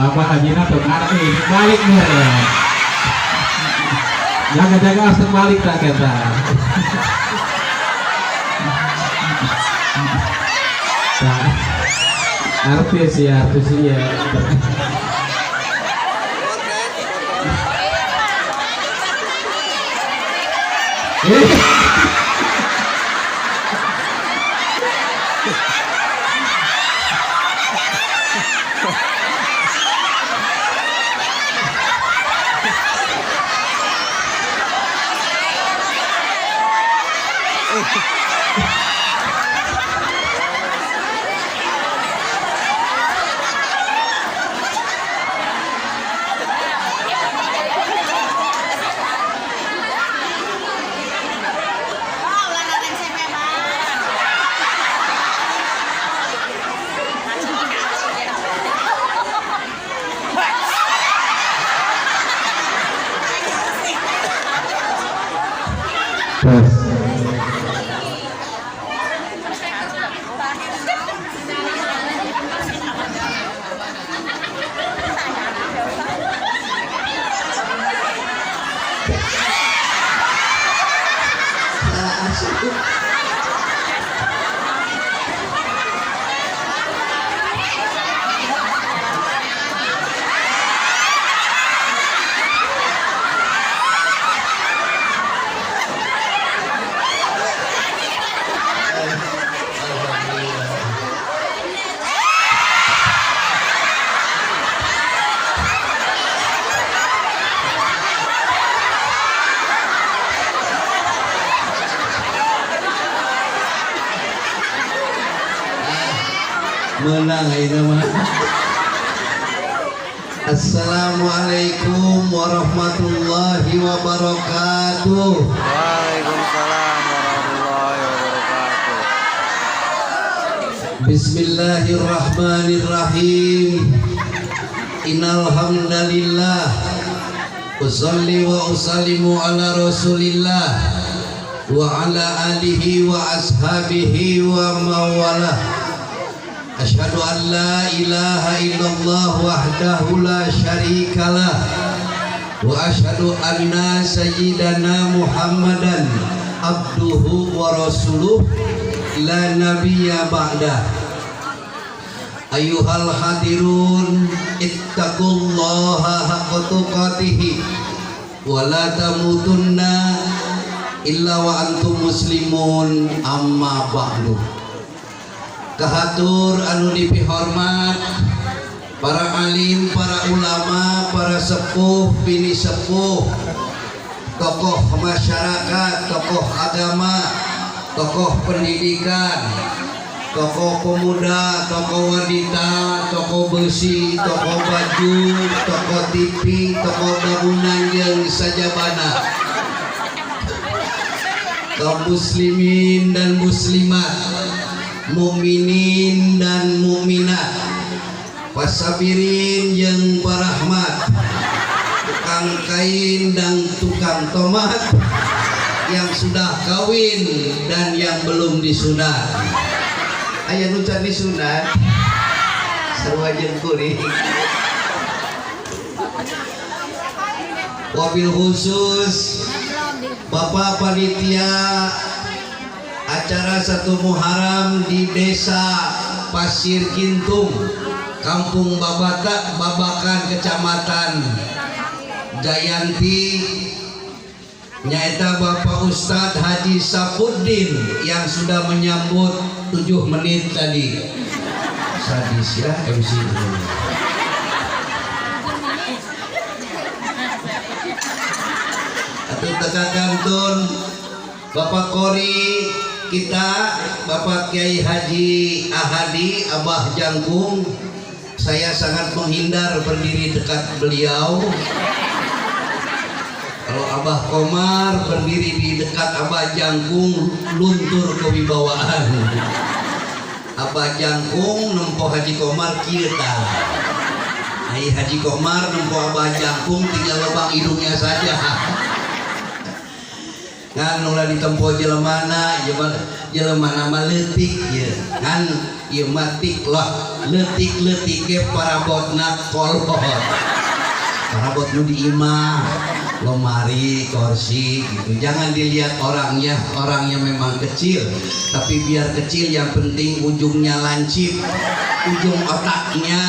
Bapak Haji Nato ngerti balik nih ya. Jaga-jaga harus balik tak kita. Artis ya. Menang ini mah. Assalamualaikum warahmatullahi wabarakatuh. Waalaikumsalam warahmatullahi wabarakatuh. Bismillahirrahmanirrahim. Innal hamdalillah usolli wa usallimu ala rasulillah wa ala alihi wa ashabihi wa mawalah. Asyhadu an la ilaha illallah wahdahu la syarikalah wa asyhadu anna sayyidana Muhammadan abduhu wa rasuluh la nabiyya ba'dah. Ayyuhal hadirun ittaqullaha haqqa tuqatih wa la tamutunna illa wa antum muslimun, amma ba'du. Kahatur anu dipihormat para alim, para ulama, para sepuh, bini sepuh, tokoh masyarakat, tokoh agama, tokoh pendidikan, tokoh pemuda, tokoh wanita, tokoh besi, tokoh baju, tokoh TV, tokoh bangunan yang sajabana, kaum muslimin dan muslimat, mukminin dan mukminat, wasabirin yang berahmat, tukang kain dan tukang tomat, yang sudah kawin dan yang belum disunat. Aya nu can disunat sarua jeung kuring. Wabil khusus Bapak Panitia acara 1 Muharram di Desa Pasir Kintung, Kampung Babakan, Kecamatan Jayanti, nyaeta Bapak Ustadz Haji Sapuddin yang sudah menyambut 7 menit tadi. Sadis ya MC ini. Atuh teka kantun Bapak Kori kita, Bapak Kiai Haji Ahadi Abah Jangkung. Saya sangat menghindar berdiri dekat beliau. Kalau Abah Komar berdiri di dekat Abah Jangkung, luntur kewibawaan. Abah Jangkung nempo Haji Komar kita. Haji Komar nempo Abah Jangkung tinggal lubang hidungnya saja. Ngan ulah ditempo jelemana jelemana mah leutik ye ngan ieu mah tik lah leutik-leutik ge parabotna kolot parabot nu di imah lemari kursi gitu jangan dilihat orangnya memang kecil tapi biar kecil yang penting ujungnya lancip ujung otaknya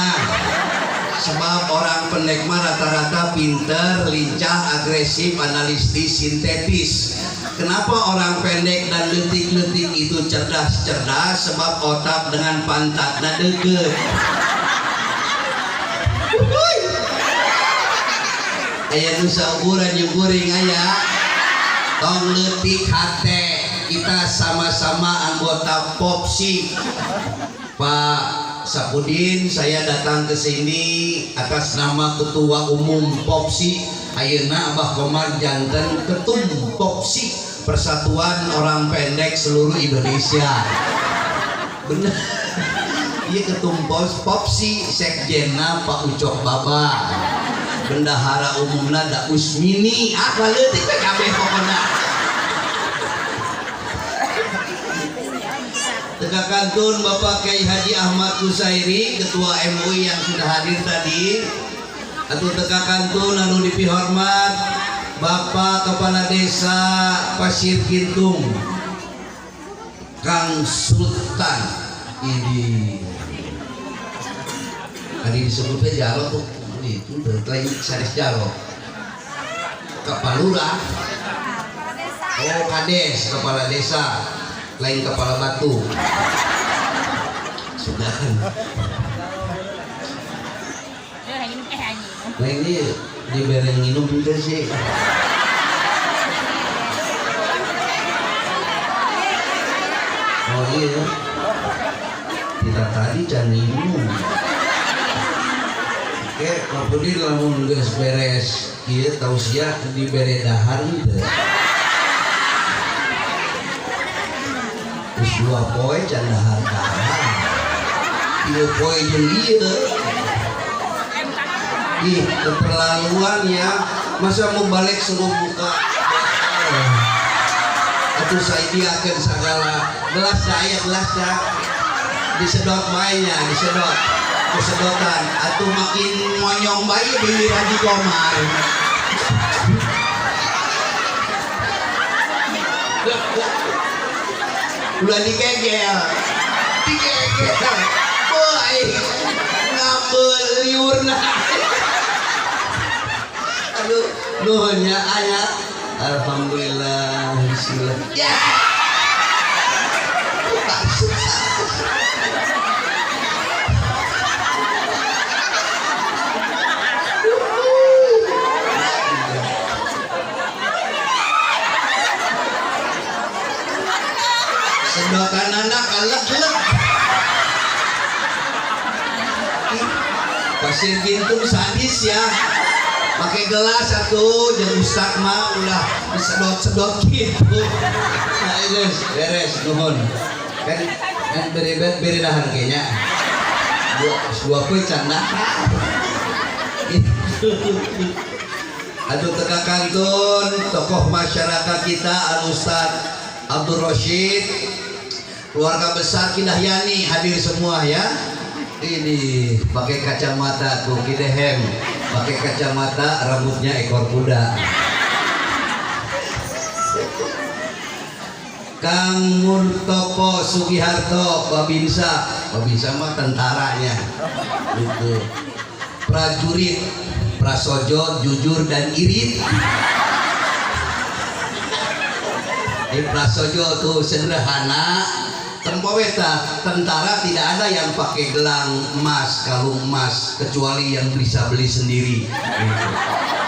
sebab orang pendek mah rata-rata pinter, lincah, agresif, analitis, sintetis. Kenapa orang pendek dan letik-letik itu cerdas-cerdas? Sebab otak dengan pantatnya deket. Aya nu saukuran nyukuring aya. Tong letik hate. Kita sama-sama anggota Popsi. Pak Sapudin, saya datang ke sini atas nama Ketua Umum Popsi. Ayeuna Abah Komar janten Ketum Popsi, Persatuan Orang Pendek Seluruh Indonesia. Bener. Iya Ketum Popsi, Sekjenna Pak Ucok Baba. Bendahara umumna da Usmini. Apa leutik teh kabeh pokona. Tegakantun Bapak Kyai Haji Ahmad Kusairi, Ketua MUI yang sudah hadir tadi. Atau tegakantun anu dipihormat Bapak Kepala Desa Pasir Kintung, Kang Sultan. Ini tadi disebutnya Jalo tuh, itu lain Saris Jalo. Kepala Lurah. Oh Kades, Kepala Desa. Lain Kepala Batu. Sudah kan. Nah ini diberi minum juga sih. Oh iya. Tidak tadi can minum. Oke, kemudian lamun geus beres ieu tausiah dibere dahar teh. Terus 2 poe can dahar dahar. 3 poe jeung ieu. Ih, keterlaluan ya. Masa mau balik suruh buka. Atuh saidiakeun sagala gelas aya gelas dah. Disedot mainnya, disedot. Kesedotan atuh makin monyong bae di Haji Komar. Ulah digegel. Boy. Ngabel liurna. Aduh, nuhunnya aya. Alhamdulillah. Bismillah. Ya. Sedotan anak alek-alek. Pasir Kintung sadis ya. Pakai gelas satu jeung ustad mah ulah disedot-sedot gitu. Nah guys, beres nuhun. Kan beri dahar kayaknya. Dua poe can dahar. Aduh tegakantun tokoh masyarakat kita Al Ustad Abdul Rashid, keluarga besar Kidahyani hadir semua ya. Ini pakai kacamata tuh Kidehem, pakai kacamata rambutnya ekor kuda. Kang Murtoko Sugiharto, Babinsa mah tentaranya. Itu prajurit, prasojo, jujur dan irit. Prasojo tuh sederhana, tempoweta tentara tidak ada yang pakai gelang emas, kalung emas kecuali yang bisa beli sendiri.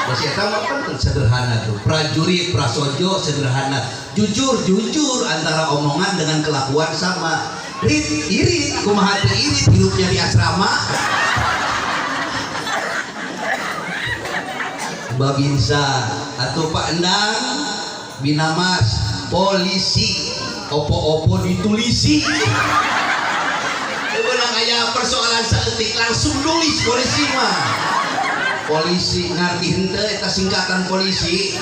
Terus ya kan sederhana tuh. Prajurit, prasojo sederhana, jujur antara omongan dengan kelakuan sama. Irit, kumaha teu irit hidupnya di asrama. Babinsa atau Pak Endang Binamas polisi opo-opo ditulisi. Benang aya persoalan saeutik langsung nulis polisi mah. Polisi ngerti henteu eta singkatan polisi.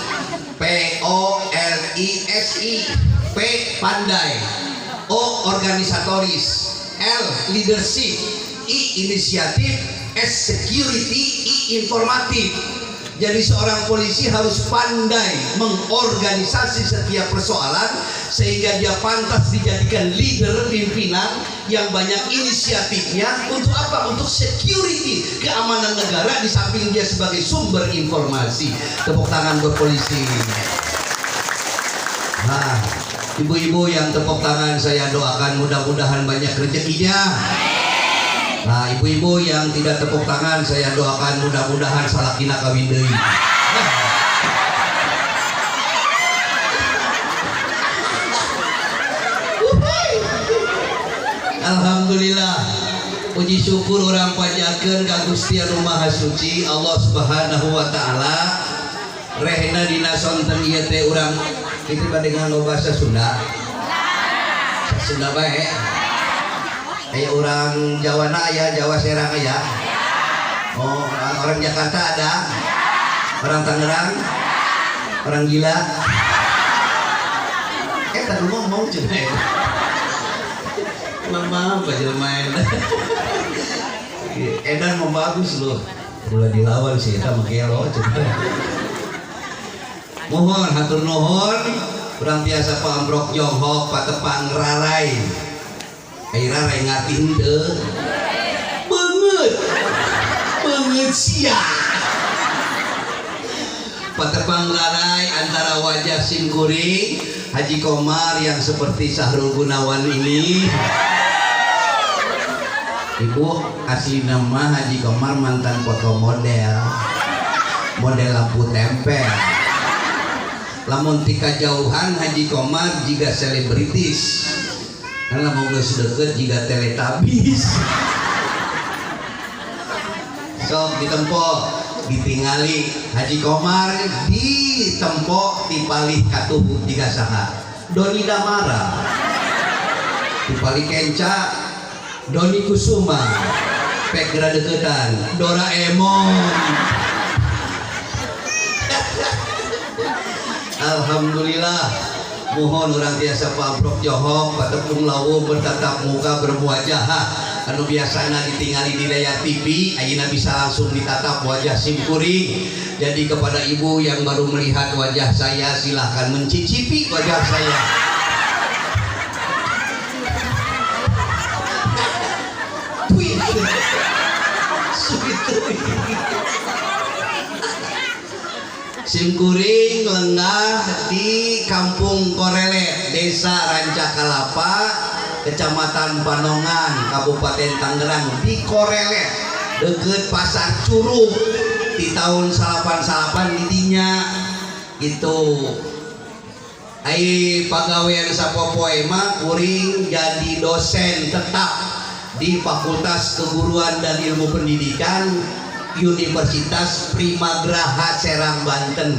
POLISI. P pandai, O organisatoris, L leadership, I inisiatif, S security, I informatif. Jadi seorang polisi harus pandai mengorganisasi setiap persoalan sehingga dia pantas dijadikan leader, pimpinan yang banyak inisiatifnya. Untuk apa? Untuk security, keamanan negara, di samping dia sebagai sumber informasi. Tepuk tangan buat polisi. Nah, ibu-ibu yang tepuk tangan saya doakan mudah-mudahan banyak rezekinya. Nah, ibu-ibu yang tidak tepuk tangan saya doakan mudah-mudahan salakina kawin deui. Alhamdulillah, puji syukur orang panjatkeun ka Gusti Anu Maha Suci Allah Subhanahu wa taala. Rehna dina sonten ieu teh urang kitu bade nganggo bahasa Sunda. Sunda bae. Aya orang Jawa na aya, Jawa Serang aya. Oh, orang Jakarta ada. Orang Tangerang. Orang Gila. Tadi ngomong juga. Mama main. Edan mau bagus loh. Udah dilawan sih eta mah gelo cenah. Mohon hatur nuhun urang biasa paambrok Jonghok patepang rarai. Ai rarai ngarti henteu? Beungeut sia. Patepang rarai antara wajah simkuring Haji Komar yang seperti Sahrul Gunawan ini. Ibu kasih nama Haji Komar mantan foto model lampu tempel. Lamun tika jauhan Haji Komar juga selebritis. Karena mau geus deukeut juga teletabis. Sok ditempo ditingali Haji Komar ditempo dipalih katubuh jiga saha Doni Damara, dipalih kenca Doni Kusuma, Pegra deketan Doraemon. Alhamdulillah, mohon orang biasa pamprok Johok patepung lawu bertatap muka berwajah anu biasana ditingali di layar TV ayeuna bisa langsung ditatap wajah simkuring. Jadi kepada ibu yang baru melihat wajah saya silahkan mencicipi wajah saya. Simkuring lengah di Kampung Korelet, Desa Rancakalapa, Kecamatan Panongan, Kabupaten Tangerang. Di Korelet deket Pasar Curug. Di tahun 88 didinya itu ai pagawean sapopoe mah kuring jadi dosen tetap di Fakultas Keguruan dan Ilmu Pendidikan Universitas Primagraha Serang Banten.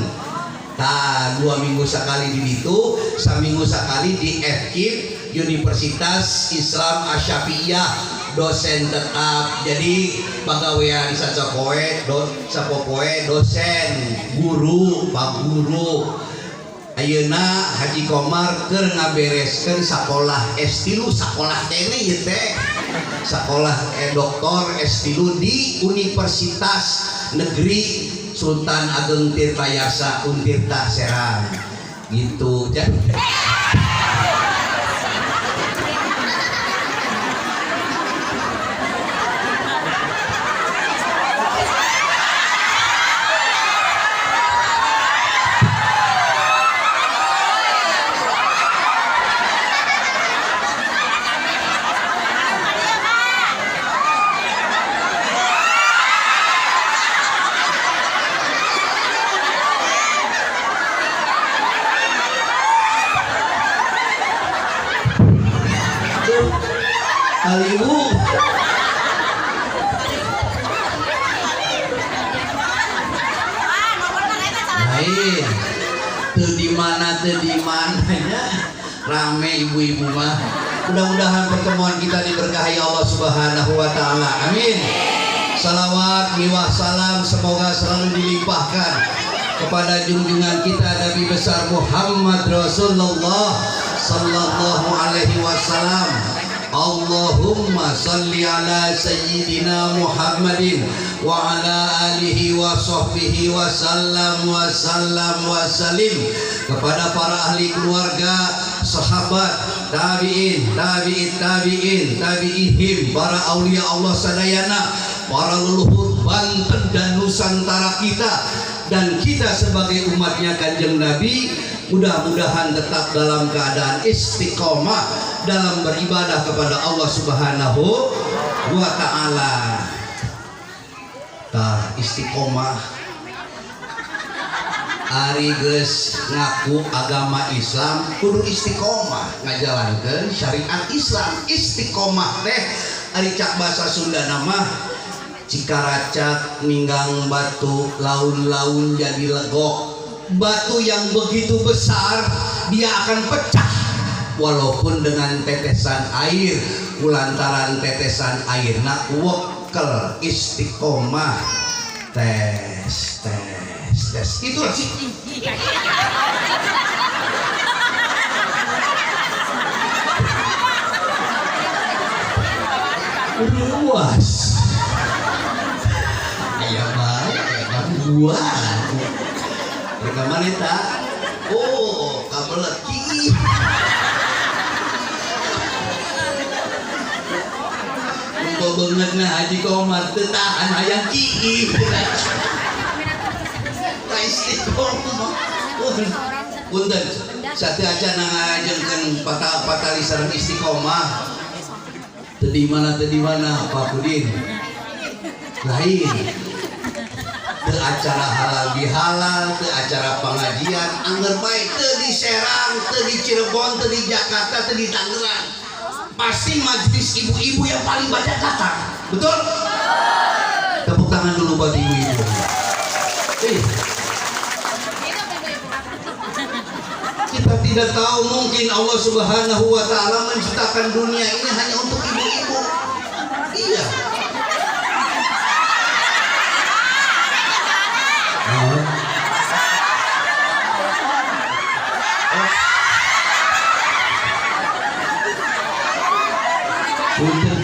Nah, 2 minggu sekali di situ, seminggu sekali di FKIP Universitas Islam Asy-Syafi'iyah, dosen tetap. Jadi pagawean sapopoe dosen, guru, pak guru. Ayeuna Haji Komar keur ngabereskeun sakolah S3, sakolah teh ieu teh. Sekolah doktor S3 di Universitas Negeri Sultan Ageng Tirtayasa Untirta Serang gitu. Alibu lain teu di mananya rame ibu-ibu mah. Mudah-mudahan pertemuan kita diberkahi Allah Subhanahu wa taala. Amin. salawat miwah salam semoga selalu dilimpahkan kepada junjungan kita Nabi besar Muhammad Rasulullah sallallahu alaihi wasallam. Allahumma salli ala sayyidina Muhammadin wa ala alihi wa sahbihi wa sallam wa sallam wa salim. Kepada para ahli keluarga, sahabat, tabi'in, tabi'ihim, para aulia Allah sadayana, para leluhur Banten dan Nusantara kita, dan kita sebagai umatnya Kanjeng Nabi, mudah-mudahan tetap dalam keadaan istiqomah dalam beribadah kepada Allah Subhanahu wa ta'ala. Istiqomah ari geus ngaku agama Islam kudu istiqomah ngajalankeun syariat Islam. Istiqomah teh ari cak bahasa Sunda nama cikaracak ninggang batu laun-laun jadi legok. Batu yang begitu besar dia akan pecah walaupun dengan tetesan air, kulantaran tetesan airna wekel. Istiqomah tes itu sih. Luas aya bae kamu buat mereka mana tak? Oh, kabelet ki. Untuk banget nah Haji Komar tahan hayang ki. Tak istiqomah. Punten, satu aja ngajengkeun patali sareng istiqomah. Tadi mana Pak Pudin? Lain. Ke acara halal bihalal, ke acara pengajian, angger baik teu di Serang, teu di Cirebon, teu di Jakarta, teu di Tangerang. Pasti majelis ibu-ibu yang paling banyak datang. Betul? Tepuk tangan dulu buat ibu-ibu. Kita tidak tahu, mungkin Allah Subhanahu wa ta'ala menciptakan dunia ini hanya untuk ibu-ibu. Iya. Punten.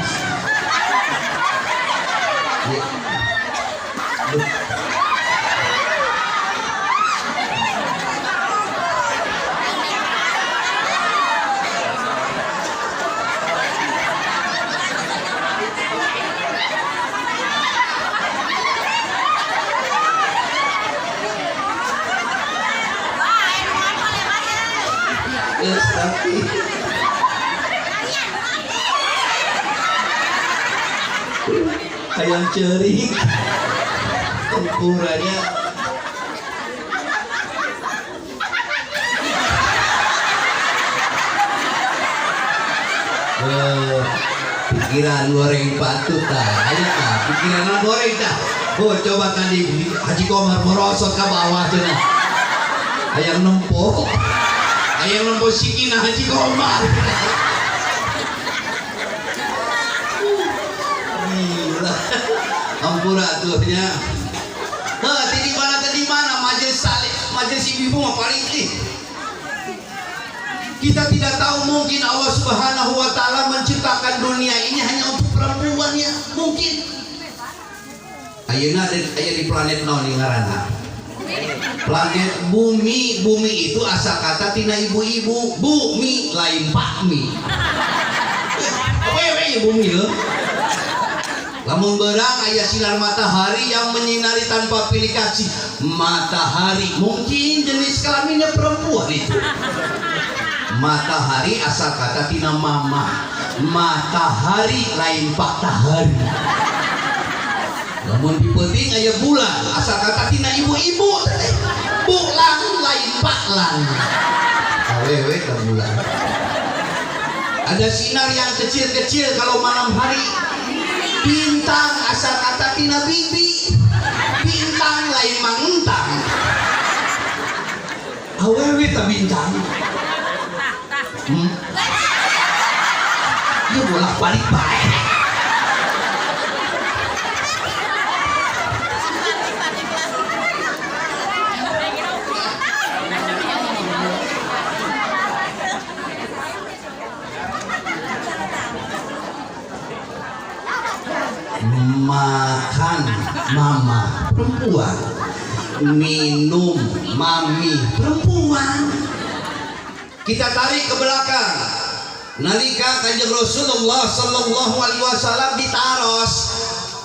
Tapi ayam cerik ukurannya pikiran goreng patut dah. Ayo dah pikiran goreng dah. Oh coba tadi Haji Komar merosot ke bawah tuh nah. Ayam nempok sikina Haji Komar. Gila. Ampura tuhnya. Tadi mana majelis ibu mah paling nih. Kita tidak tahu, mungkin Allah Subhanahu wa ta'ala menciptakan dunia ini hanya untuk perempuan ya, mungkin. Ayeuna aya di planet naon ngaranna? Planet bumi. Bumi itu asal kata tina ibu-ibu. Bumi lain pakmi. Wewe ya bumi loh. Lamun berang aya sinar matahari yang menyinari tanpa pilih kasih. Matahari mungkin jenis kelaminnya perempuan itu. Matahari asal kata tina mama. Matahari lain patahari. Lamun dipenting aya bulan asal kata tina ibu-ibu. Bulan lain paklan. Awewe ke bulan. Ada sinar yang kecil-kecil kalau malam hari. Bintang asal kata tina bibi. Bintang lain mangentang. Awewe ta bintang. Dia bolak balik baik. makan mama perempuan, minum mami perempuan. Kita tarik ke belakang. Nalika Kanjeng Rasulullah sallallahu alaihi wasallam ditaros,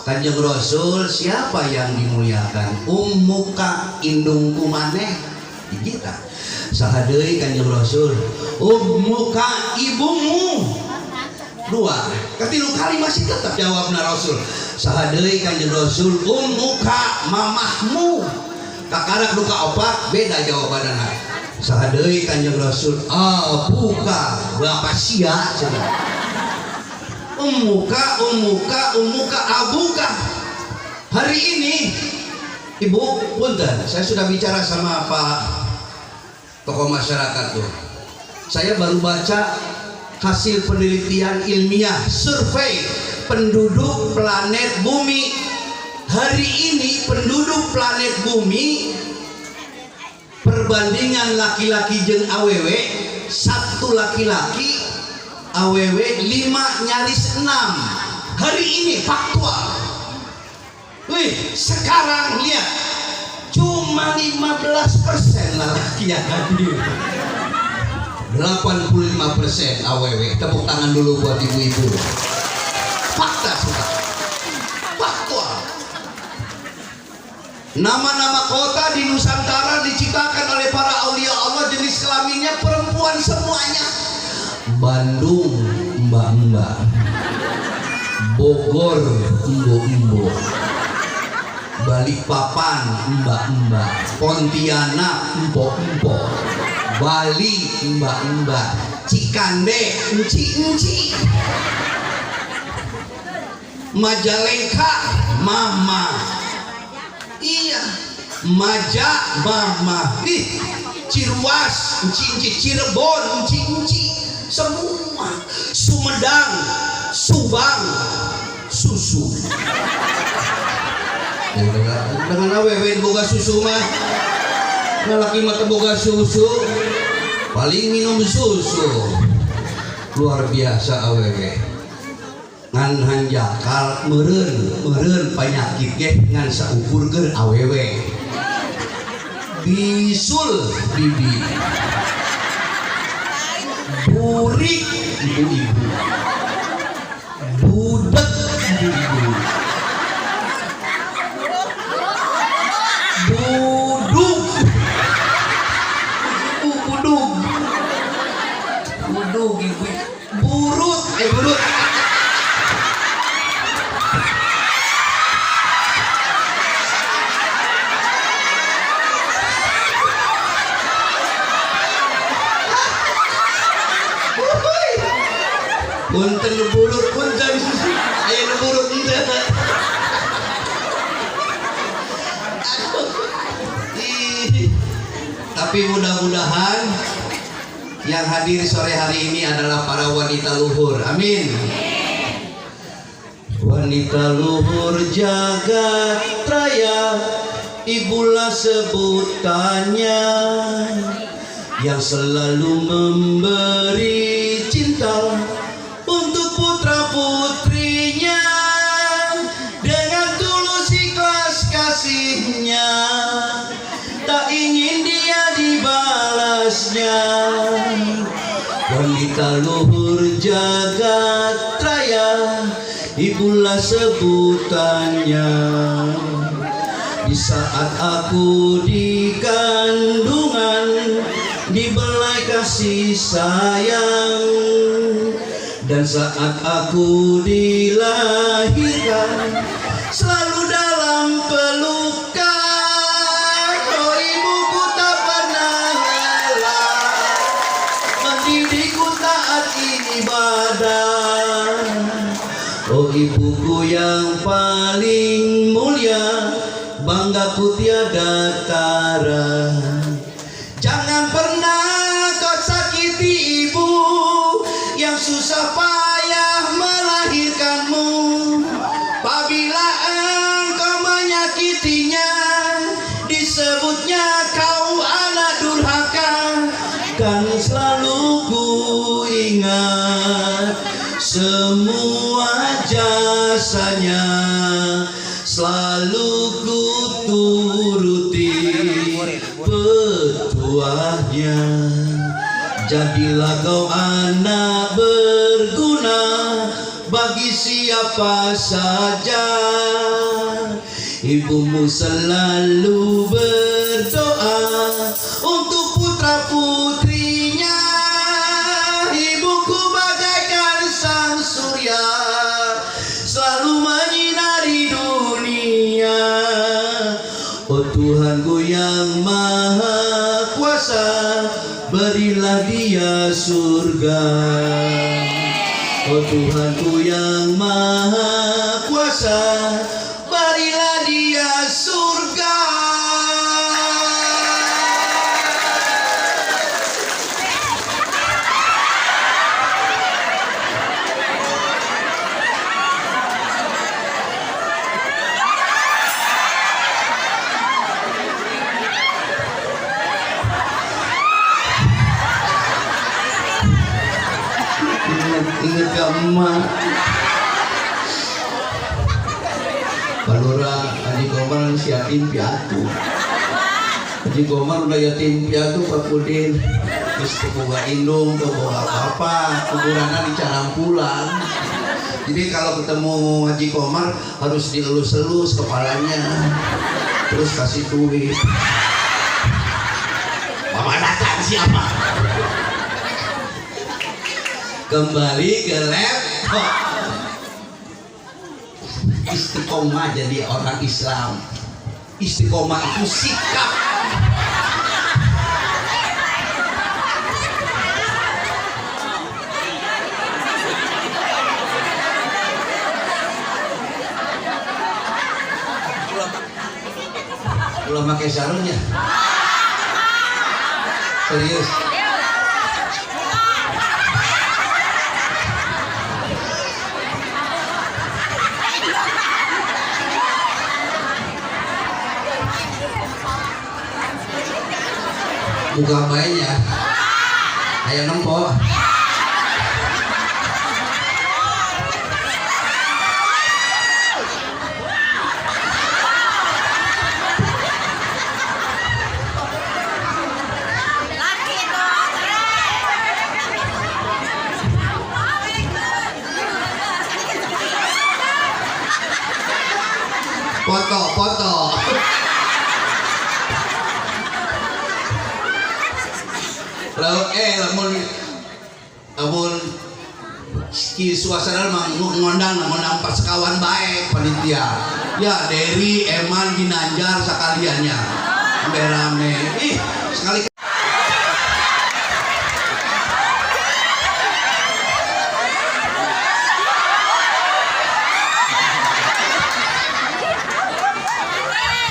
Kanjeng Rasul siapa yang dimuliakan? Ummuka, indungku maneh kita. Saha deui Kanjeng Rasul? Ummuka, ibumu. Dua, katilu kali masih tetap jawabna Rasul. Saha deui Kanjeng Rasul? Ummuka, mamahmu. Kakarak duka opat beda jawabanana. Saha deui Kanjeng Rasul? Abuka, bapak sia cenah. Ummuka, abuka. Hari ini Ibu, punten, saya sudah bicara sama Pak tokoh masyarakat tuh. Saya baru baca hasil penelitian ilmiah survei penduduk planet bumi. Hari ini penduduk planet bumi perbandingan laki-laki jeung awewe, satu laki-laki awewe 5 nyaris 6. Hari ini faktual. Wih, sekarang lihat cuma 15% laki yang hadir. 85% awewe. Tepuk tangan dulu buat ibu-ibu. Fakta sudah. Faktual. Nama-nama kota di Nusantara diciptakan oleh para aulia Allah, jenis kelaminnya perempuan semuanya. Bandung mbak-mbak, Bogor embo-embo, Balikpapan mbak-mbak, Pontianak empo-empo, Bali mbak-mbak, Cikande enci-enci, Majalengka mama, iya Maja mama, Ciruas enci-enci, Cirebon enci-enci, semua. Sumedang, Subang, susu. Dengan awewe boga susu mah, laki mah boga susu, paling minum susu. Luar biasa awewe. Ngan hanjakal meureun penyakit ge ngan saukur keur awewe. Bisul bibi. Burik ibu-ibu, budek ibu-ibu, budug ibu, burut burut. Punten burut punten, aya nu burut henteu. Tapi mudah-mudahan yang hadir sore hari ini adalah para wanita luhur. Amin. Wanita luhur jagat raya, ibulah sebutannya, yang selalu memberi cinta untuk putra-putrinya, dengan tulus ikhlas kasihnya, tak ingin dia dibalasnya. Wanita luhur jagat raya, ibulah sebutannya. Di saat aku di kandungan, dibelai kasih sayang, dan saat aku dilahirkan, selalu dalam pelukan. Oh ibuku tak pernah lelah mendidikku taat ibadah. Oh ibuku yang paling mulia, banggaku tiada tara. Jangan pernah kau sakiti ibu yang susah payah melahirkanmu. Apabila engkau menyakitinya, disebutnya kau anak durhaka. Kan selalu ku ingat semua jasanya. buahnya. Jadilah kau anak berguna bagi siapa saja. Ibumu selalu berdoa untuk putra putrinya. Ibuku bagaikan sang surya selalu menyinari dunia. Oh Tuhanku yang maha kuasa, berilah dia surga. Oh Tuhanku yang maha kuasa, berilah dia surga. Ingat kamu Balura Haji Komar si yatim piatu. Haji Komar udah yatim piatu Pak Pudin. Terus kebuka indung, kebuka apa-apa, kuburannya di Carangpulang. Jadi kalau ketemu Haji Komar harus dielus-elus kepalanya, terus kasih duit. Mama datang siapa? Kembali ke laptop. Istiqomah jadi orang Islam. Istiqomah itu sikap. Belum pakai sarung ya? Serius? Buka bayinya ayah nempok. Foto. Lamun suasana ngondang pas sekawan baik panitia. Ya Dery, Eman, Ginanjar sekaliannya. Rame-rame. Sekali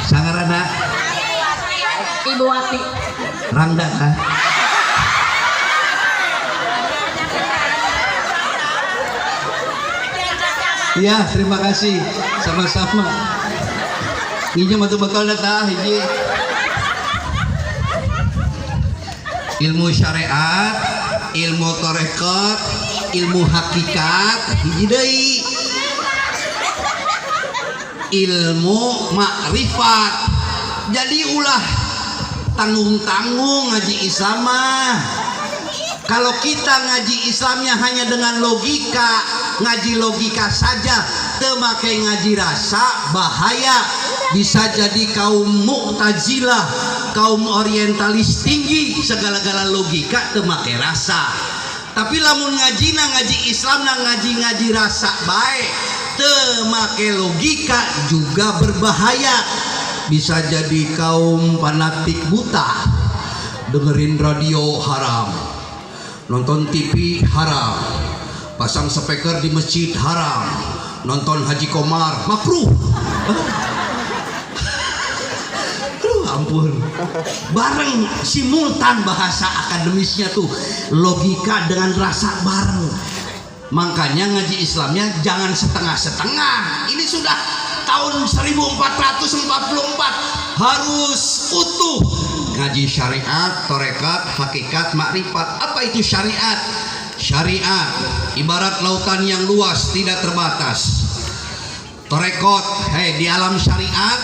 Sangarana Ibu Wati Rangda ha? Iya, terima kasih. Sama-sama. Ini mah bakal datang hiji. Ilmu syariat, ilmu tarekat, ilmu hakikat, hiji deui. Ilmu makrifat. Jadi ulah tanggung-tanggung ngaji Islam mah. Kalau kita ngaji Islamnya hanya dengan logika, ngaji logika saja, temakai ngaji rasa, bahaya. Bisa jadi kaum Mu'tazilah, kaum orientalis tinggi, segala-gala logika temakai rasa. Tapi lamun ngaji Islam na ngaji rasa baik, temakai logika juga berbahaya. Bisa jadi kaum fanatik buta, dengerin radio haram, nonton TV haram, pasang speaker di masjid haram, nonton Haji Komar makruh. Ampun, bareng simultan bahasa akademisnya tuh, logika dengan rasa bareng. Makanya ngaji Islamnya jangan setengah-setengah. Ini sudah tahun 1444, harus utuh. Ngaji syariat, tarekat, hakikat, makrifat. Apa itu syariat? Syariat ibarat lautan yang luas tidak terbatas. Tarekat, di alam syariat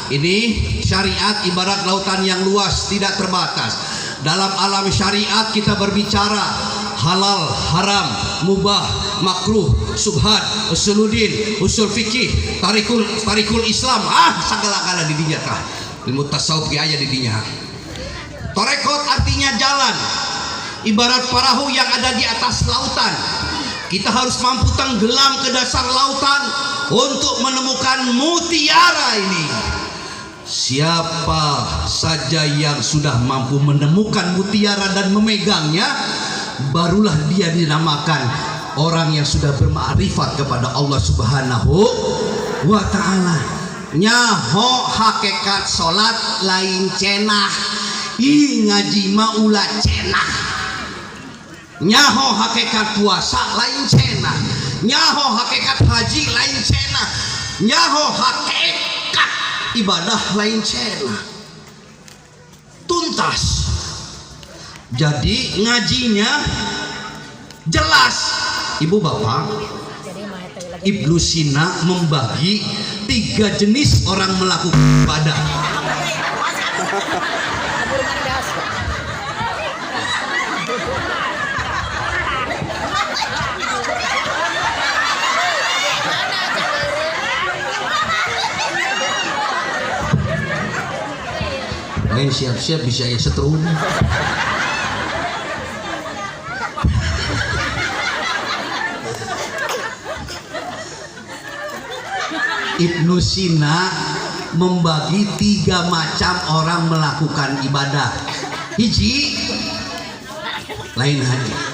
ini syariat ibarat lautan yang luas tidak terbatas. Dalam alam syariat kita berbicara halal, haram, mubah, makruh, subhat, usuluddin, usul fikih, tarikul Islam, segala-gala di dinya tah. Ilmu tasawuf ge aya di dinya. Torekot artinya jalan. Ibarat perahu yang ada di atas lautan. Kita harus mampu tenggelam ke dasar lautan untuk menemukan mutiara ini. Siapa saja yang sudah mampu menemukan mutiara dan memegangnya, barulah dia dinamakan orang yang sudah bermakrifat kepada Allah Subhanahu wa ta'ala. Nyaho hakikat salat lain cenah, ngaji mah ulah cenah. Nyaho hakikat puasa lain cenah, nyaho hakikat haji lain cenah, nyaho hakikat ibadah lain cenah. Tuntas. Jadi ngajinya jelas. Ibu bapak, Ibnu Sina membagi 3 jenis orang melakukan ibadah. Siap-siap bisa ya setrum. Ibnu Sina membagi 3 macam orang melakukan ibadah. Hiji,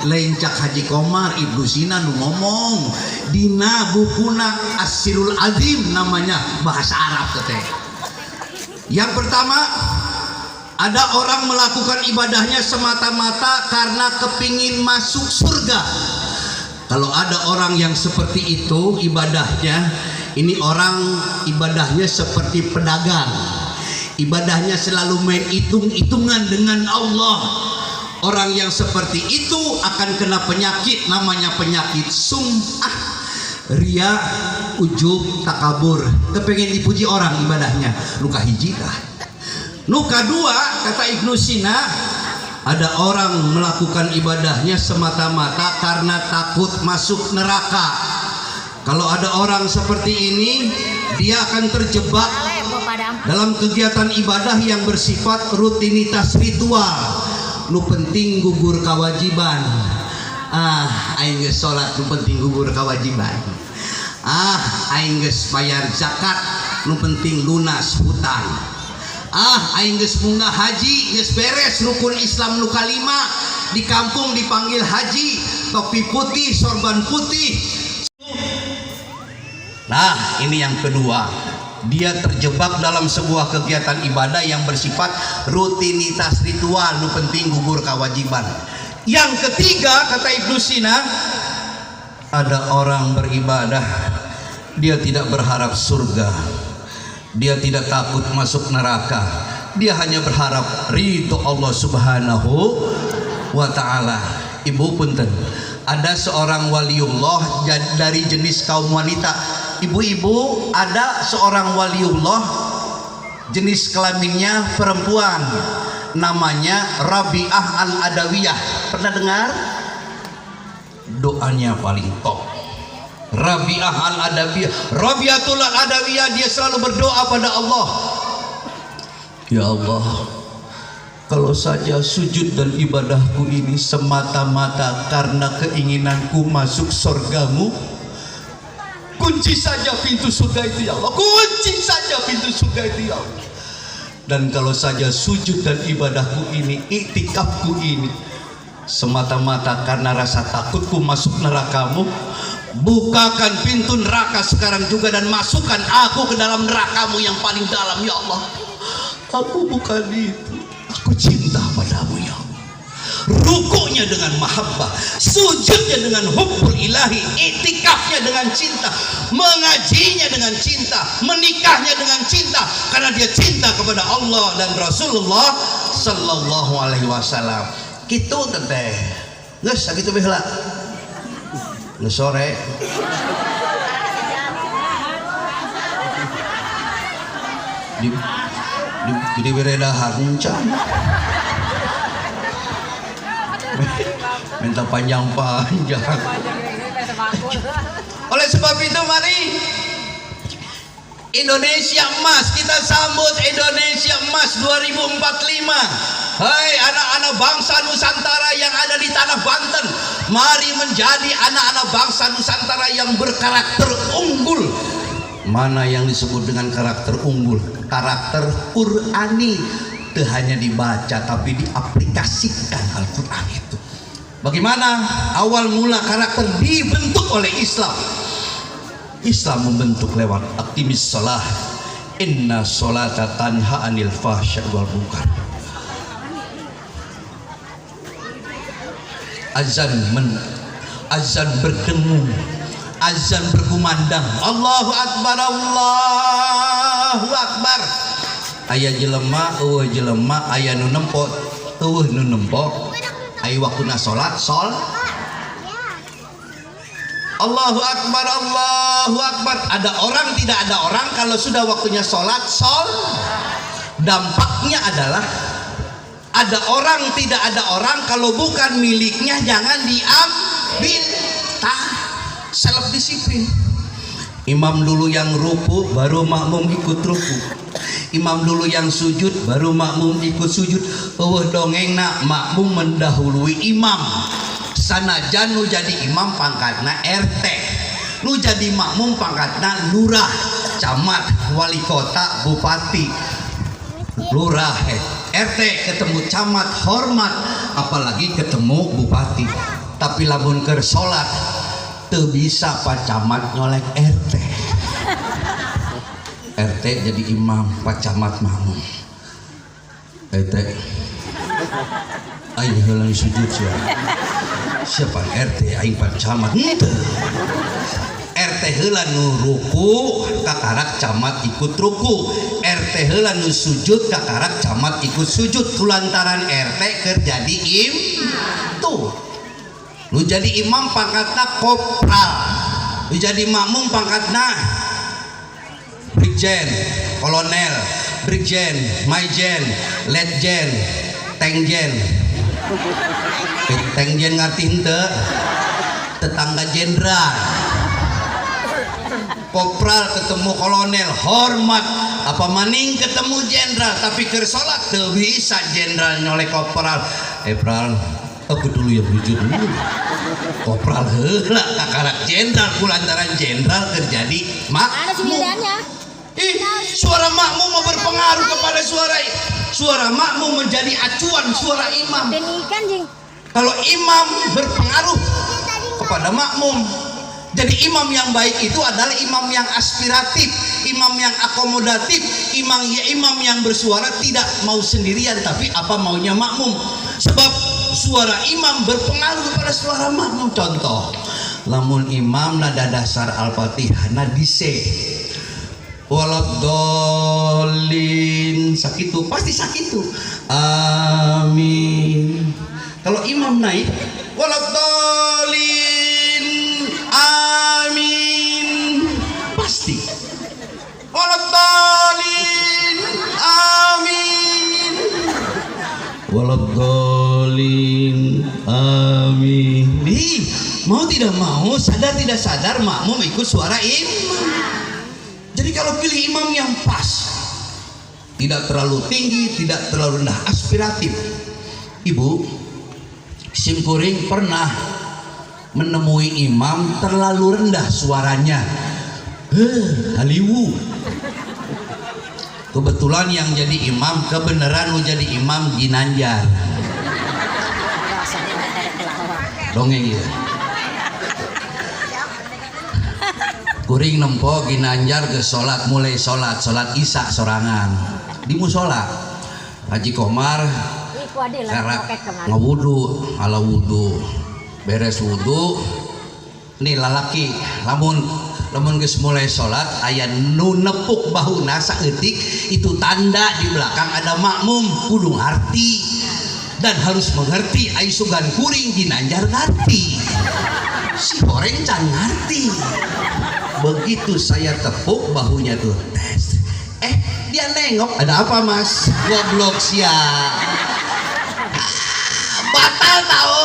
lain cak Haji Komar, Ibnu Sina nu ngomong dina bukuna As-Sirul Azim, namanya bahasa Arab teh. Yang pertama, ada orang melakukan ibadahnya semata-mata karena kepingin masuk surga. Kalau ada orang yang seperti itu ibadahnya, ini orang ibadahnya seperti pedagang. Ibadahnya selalu main hitung-hitungan dengan Allah. Orang yang seperti itu akan kena penyakit, namanya penyakit sum'ah, ria, ujub, takabur. Kepengen dipuji orang ibadahnya. Luka hiji kah? Nuka dua, kata Ibnu Sina, ada orang melakukan ibadahnya semata-mata karena takut masuk neraka. Kalau ada orang seperti ini, dia akan terjebak dalam kegiatan ibadah yang bersifat rutinitas ritual. Nu penting gugur kewajiban. Aing geus salat, nu penting gugur kewajiban. Aing geus bayar zakat, nu penting lunas hutang. Aing geus munggah haji, geus beres rukun Islam nu kalima, di kampung dipanggil haji, topi putih, sorban putih. Nah, ini yang kedua. Dia terjebak dalam sebuah kegiatan ibadah yang bersifat rutinitas ritual, nu penting gugur kewajiban. Yang ketiga, kata Ibnu Sina, ada orang beribadah, dia tidak berharap surga. Dia tidak takut masuk neraka. Dia hanya berharap ridho Allah Subhanahu wa ta'ala. Ibu punten, ada seorang waliullah dari jenis kaum wanita. Ibu-ibu, ada seorang waliullah jenis kelaminnya perempuan, namanya Rabi'ah Al-Adawiyah. Pernah dengar? Doanya paling top. Rabi'ah Al-Adawiyah, Rabi'atul Al-Adawiyah, dia selalu berdoa pada Allah. Ya Allah, kalau saja sujud dan ibadahku ini semata-mata karena keinginanku masuk surgamu, kunci saja pintu surga itu ya Allah, kunci saja pintu surga itu ya Allah. Dan kalau saja sujud dan ibadahku ini, iktikafku ini semata-mata karena rasa takutku masuk nerakamu, bukakan pintu neraka sekarang juga dan masukkan aku ke dalam nerakamu yang paling dalam ya Allah. Aku bukan itu, aku cinta padamu ya Allah. Rukuknya dengan mahabbah, sujudnya dengan hubbul ilahi, itikafnya dengan cinta, mengajinya dengan cinta, menikahnya dengan cinta, karena dia cinta kepada Allah dan Rasulullah sallallahu alaihi wasallam. Kitu teh geus sakitu baheula. Geus sore di beredahan can. minta panjang-panjang. Oleh sebab itu mari Indonesia Emas, kita sambut Indonesia Emas 2045. Hai anak-anak bangsa Nusantara yang ada di tanah Banten, mari menjadi anak-anak bangsa Nusantara yang berkarakter unggul. Mana yang disebut dengan karakter unggul? Karakter Qur'ani. Itu hanya dibaca tapi diaplikasikan Al-Quran itu. Bagaimana awal mula karakter dibentuk oleh Islam? Islam membentuk lewat aqimis shalah, inna sholata tanha anil fahsya wal munkar. Azan berdengung, azan berkumandang, Allahu Akbar, Allahu Akbar. Aya jelema, jelema, aya nu nempo, nu nempo. Aya waktuna salat, Allahu Akbar, Allahu Akbar. Ada orang, tidak ada orang, kalau sudah waktunya sholat, dampaknya adalah ada orang, tidak ada orang, kalau bukan miliknya jangan diambil. Self disiplin. Imam dulu yang ruku, baru makmum ikut ruku. Imam dulu yang sujud, baru makmum ikut sujud. Dongeng nak makmum mendahului imam. Sanajan nu jadi imam pangkatna RT, nu jadi makmum pangkatna lurah, camat, wali kota, bupati. Lurah RT ketemu camat hormat, apalagi ketemu bupati. Tapi lamun keur salat teu bisa pak camat nyolek RT. RT jadi imam, pak camat makmum. RT ayo heula sujud siapa RT aing pak camat henteu. RT heula nu ruku kakarak camat ikut ruku, RT heula nu sujud kakarak camat ikut sujud. Kulantaran RT keur jadi tuh lu jadi imam pangkatna kopral, lu jadi makmum pangkatna brigjen, kolonel, brigjen, maijen, letjen, tengjen. Tengjen ngerti henteu? Tetangga jenderal. Kopral ketemu kolonel hormat, apa maning ketemu jenderal, tapi keur salat teu bisa jenderal nyolek kopral. Pral, aku dulu ya jujur dulu. Kopral heula kakarak jenderal, kulantaran jenderal terjadi makmum. Suara makmum berpengaruh kepada suara makmum menjadi acuan suara imam. Kalau imam berpengaruh kepada makmum, jadi imam yang baik itu adalah imam yang aspiratif, imam yang akomodatif, imam yang bersuara tidak mau sendirian tapi apa maunya makmum. Sebab suara imam berpengaruh kepada suara makmum. Contoh, lamun imam nada dasar Al-Fatihah nadise waladhdallin sakitu, pasti sakitu. Amin. Kalau imam naik waladhdallin amin, pasti waladhdallin amin, waladhdallin amin. Mau tidak mau, sadar tidak sadar makmum ikut suara imam. Jadi kalau pilih imam yang pas, tidak terlalu tinggi, tidak terlalu rendah, aspiratif. Ibu Simkuring pernah menemui imam terlalu rendah suaranya, haliwu. Kebetulan yang jadi imam, kebenaran lu jadi imam Ginanjar. Dongeng ya. Kuring nempo Ginanjar ke sholat, mulai sholat isya sorangan di musola. Haji Komar karena ngawudu, ala wudu, beres wudu, nih lalaki lamun geus mulai sholat aya nu nepuk bahuna saeutik, itu tanda di belakang ada makmum, kudu ngarti dan harus mengerti. Ai sugan kuring Ginanjar ngarti, si goreng can ngarti. Begitu saya tepuk bahunya tuh, dia nengok, ada apa mas? Goblok sia, batal tahu.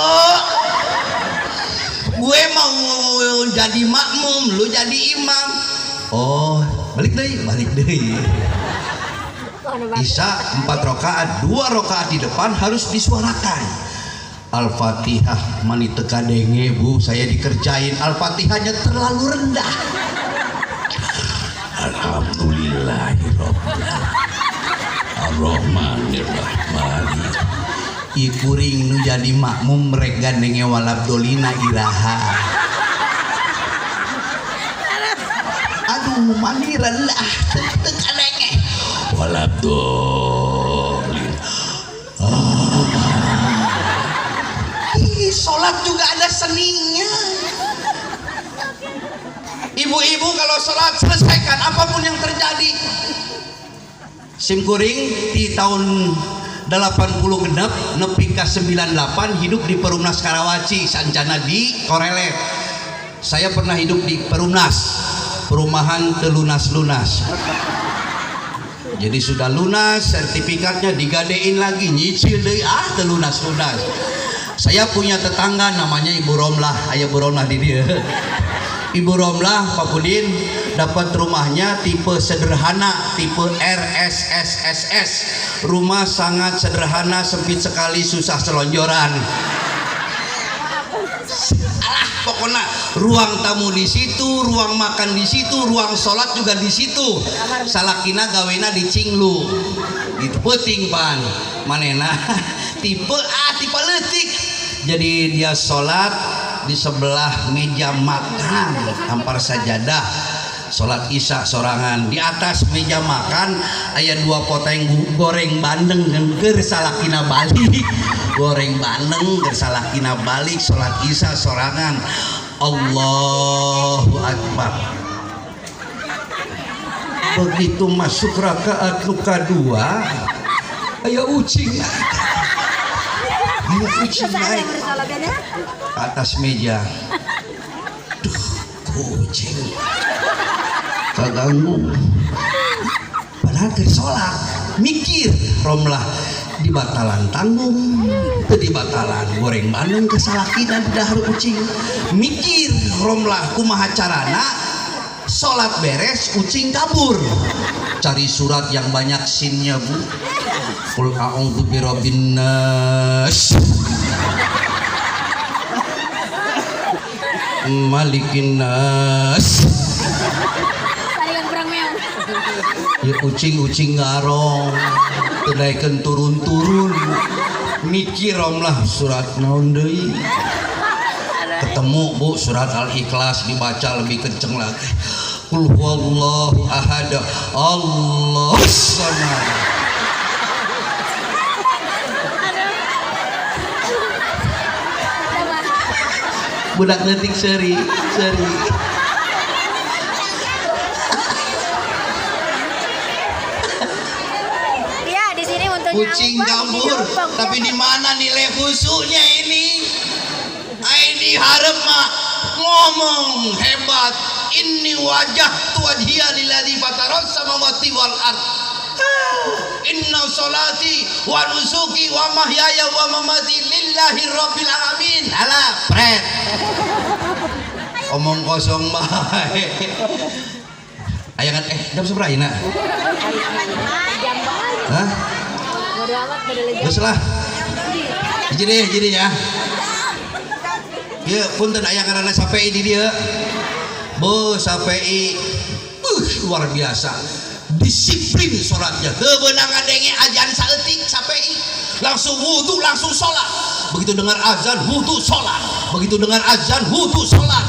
Gue mau jadi makmum, lu jadi imam. Oh, balik deh. Isya 4 rakaat, 2 rakaat di depan harus disuarakan. Al-Fatihah mani teka denge bu, saya dikerjain. Al-Fatihahnya terlalu rendah. Alhamdulillahirobbilalamin Ar-Rahmanir-Rahim. Ikuring nu jadi makmum mereka nenge walabdolina iraha. Aduh mani rendah teka denge walabdolin. Sholat juga ada seninya. Ibu-ibu kalau sholat selesaikan apapun yang terjadi. Simkuring di tahun 80 genep nepi ka 98 hidup di Perumnas Karawaci sancana di Korelet. Saya pernah hidup di Perumnas, perumahan telunas-lunas. Jadi sudah lunas, sertifikatnya digadein lagi, nyicil deh telunas-lunas. Saya punya tetangga namanya Ibu Romlah, ayah Bu Romlah di dia. Ibu Romlah Pak Pudin dapat rumahnya tipe sederhana, tipe RSSSS. Rumah sangat sederhana, sempit sekali, susah selonjoran. Alah, pokoknya ruang tamu di situ, ruang makan di situ, ruang sholat juga di situ. Salakina gawena di Cinglu. Itu penting pan. Manena tipe tipe letik. Jadi dia sholat di sebelah meja makan, hampar sajadah. Sholat isya sorangan di atas meja makan aya 2 poteng goreng bandeng ger salakina balik. Goreng bandeng ger salakina balik. Sholat isya sorangan. Allahu Akbar. Begitu masuk rakaat kedua aya ucing. Kucing naik ke atas meja. Duh, kucing kaganggu. Padahal ke sholat mikir Romlah di batalan tanggung, di batalan goreng bandeng kesalakina di dahar kucing. Mikir Romlah kumaha carana sholat beres kucing kabur. Cari surat yang banyak sinnya bu. Qul a'udzu birabbin nas malikin nas. Ya ucing garong tenaikeun turun-turun mikir Romlah surat naon deui. Ketemu bu surat Al-Ikhlas dibaca lebih kenceng lagi. Qul huwallahu ahad Allahu samad. Budak letik seri. Iya, di sini untuk Kucing kabur, tapi di mana nilai khusyuknya ini? Ini harap mah ngomong hebat. Inni wajah wajhiya lilladzi fataras samawati wal ard. Inna sholati wa nusuki wa mahyaya wa mamati lillahi rabbil alamin. Alah, pret. Omong kosong bae. Aya kan jam seberapa ayeuna? Hah? Geus lah. Jadi ya. Ya punten aya karana Sapi di dia. Bu Sapi luar biasa. Disiplin sholatnya, kebenangan denge ajan saeutik Sapi langsung wudu langsung sholat. Begitu dengar azan wudu sholat, begitu dengar azan wudu sholat.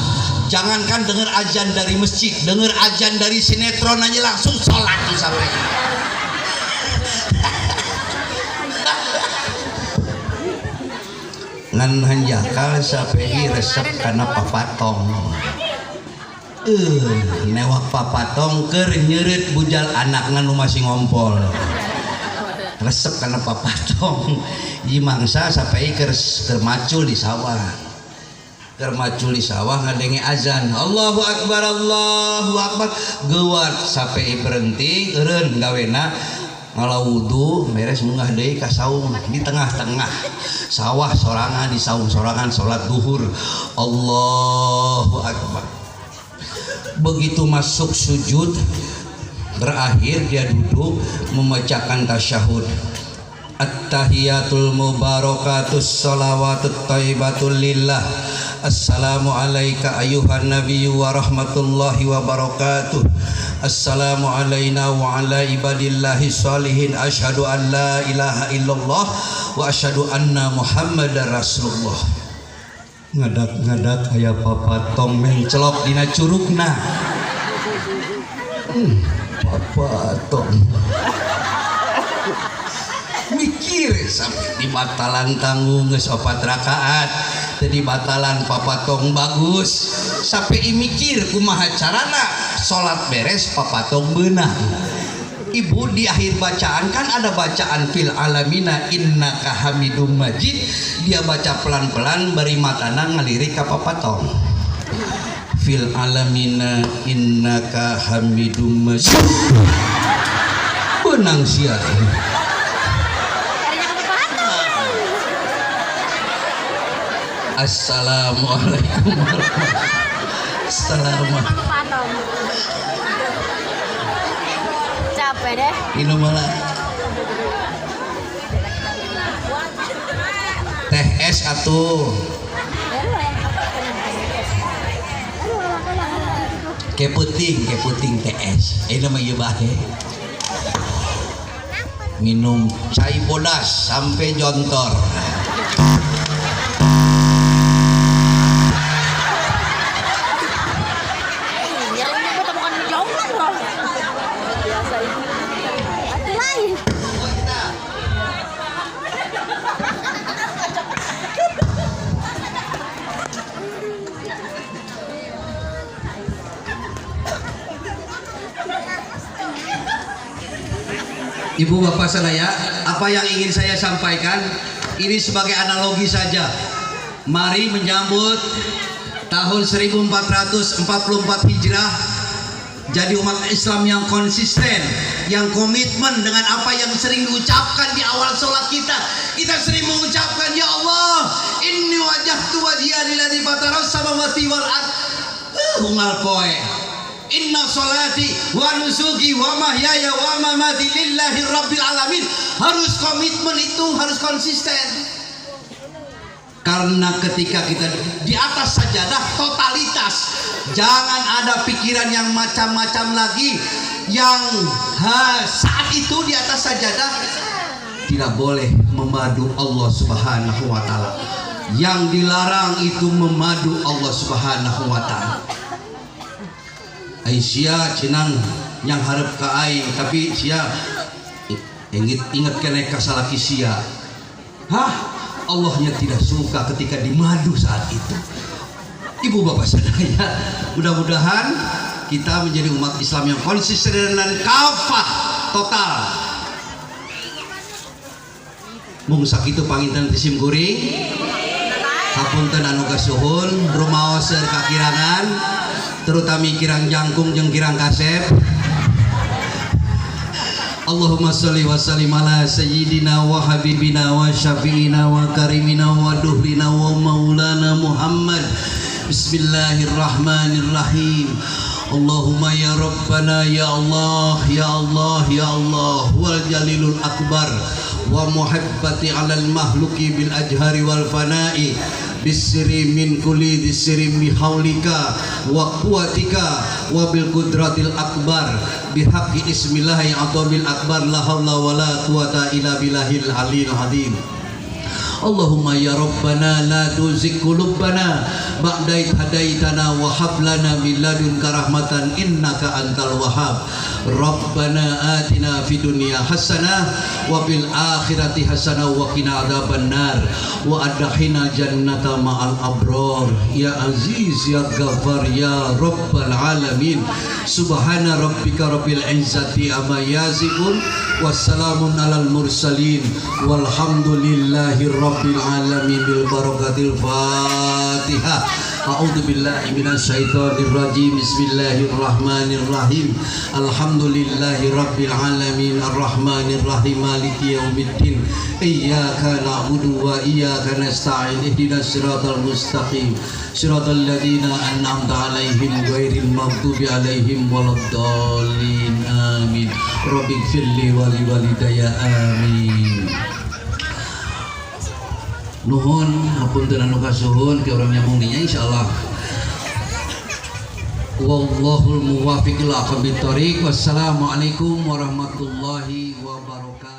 Jangankan dengar azan dari masjid, dengar azan dari sinetron aja langsung sholat tuh Sapi. Ngan hanjakal Sapi resep karena papatong. Newak papatong keur nyeureut bujal anakna nu masih ngompol. Resep karena papatong. Ieu mangsa Sapi keur macul di sawah. Keur macul di sawah ngadenge azan. Allahu Akbar, Allahu Akbar. Geuwat Sapi berhenti eureun gawena Kalau wudhu beres munggah deui ka saung di tengah-tengah sawah sorangan di saung sorangan salat duhur Allahu Akbar. Begitu masuk sujud berakhir dia duduk membacakan tasyahud. At-tahiyatul mubarakatus salawatut thayyibatul lillah. Assalamu alayka ayyuhan nabiyyu wa rahmatullahi wa barakatuh. Assalamu alayna wa ala ibadillahi salihin. Asyhadu an la ilaha illallah wa asyhadu anna muhammadar rasulullah. Ngadak-ngadak aya papatong mencelok dina curugna. Papatong mikir sampai di batalan tanggung geus 4 rakaat jadi batalan papatong bagus sampai mikir kumaha carana salat beres papatong beunang. Ibu di akhir bacaan kan ada bacaan fil alamina innaka hamidum majid, dia baca pelan-pelan bari matana ngalirik ka papatong fil alamina innaka hamidum majid beunang sia. Assalamualaikum warahmatullahi wabarakatuh. Capek deh. Ini malah teh es atuh keputing teh es ini mah ieu bae minum cai bodas sampai jontor. Ibu bapak sadaya, apa yang ingin saya sampaikan ini sebagai analogi saja. Mari menyambut tahun 1444 Hijrah, jadi umat Islam yang konsisten, yang komitmen dengan apa yang sering diucapkan di awal sholat kita. Kita sering mengucapkan, ya Allah, inni wajjahtu wajhiya lilladzi fataras samawati wal ardh. Unggal poe. Inna sholati wa nusuki wa mahyaya wa mamati lillahi rabbil alamin. Harus komitmen itu, harus konsisten. Karena ketika kita di atas sajadah totalitas, jangan ada pikiran yang macam-macam lagi. Yang saat itu di atas sajadah tidak boleh memadu Allah Subhanahu wa taala. Yang dilarang itu memadu Allah Subhanahu wa taala. Aisyah cenang yang harap ke aing tapi sia ingat kena kasalaki sia. Allahnya tidak suka ketika dimadu saat itu. Ibu bapak sadaya, mudah-mudahan kita menjadi umat Islam yang konsisten dan kafah total. Mung sakitu panginten tisim kuring. Hapunten anu kasuhun rumaos kakirangan terutama kirang jangkung jeung kirang kasep. Allahumma sholli wa sallim ala sayyidina wa habibina wa syafi'ina wa karimina wa duhrina wa maulana Muhammad. Bismillahirrahmanirrahim. Allahumma ya Rabbana ya Allah ya Allah ya Allah wal jalilul akbar wa muhabbati alal mahluki bil ajhari wal fana'i bisri min kulli disri bihaulika wa quwatika wa bil qudratil akbar bihaqqi ismillahi adzamil akbar la haula wala quwata illa billahil aliyil azim. Allahumma ya Rabbana la tuzigh qulubana ba'da idh hadaitana wa hab lana min ladunka rahmatan innaka antal wahhab. Rabbana atina fid dunya hasanah wa fil akhirati hasanah wa qina adzabannar wa adkhilna jannata ma'al abrar ya aziz ya ghaffar ya rabbal alamin. Subhana rabbika rabbil izzati amma yasifun wassalamun alal mursalin walhamdulillahi rabbil alamin bil barakatil Fatihah. A'udzu billahi minasyaitonir rajim. Bismillahirrahmanirrahim. Alhamdulillahi rabbil alamin arrahmanir rahim maliki yaumiddin. Iyyaka na'budu wa iyyaka nasta'in. Ihdinas siratal mustaqim. Siratal ladzina an'amta 'alaihim ghairil maghdubi 'alaihim waladdallin. Amin. Rabbighfirli wa liwalidayya. Amin. Nuhun hapunten anu kasuhun ke urang nyambung dinya insyaallah. Wallahul muwaffiq ila aqwamit thoriq. Wassalamualaikum warahmatullahi wabarakatuh.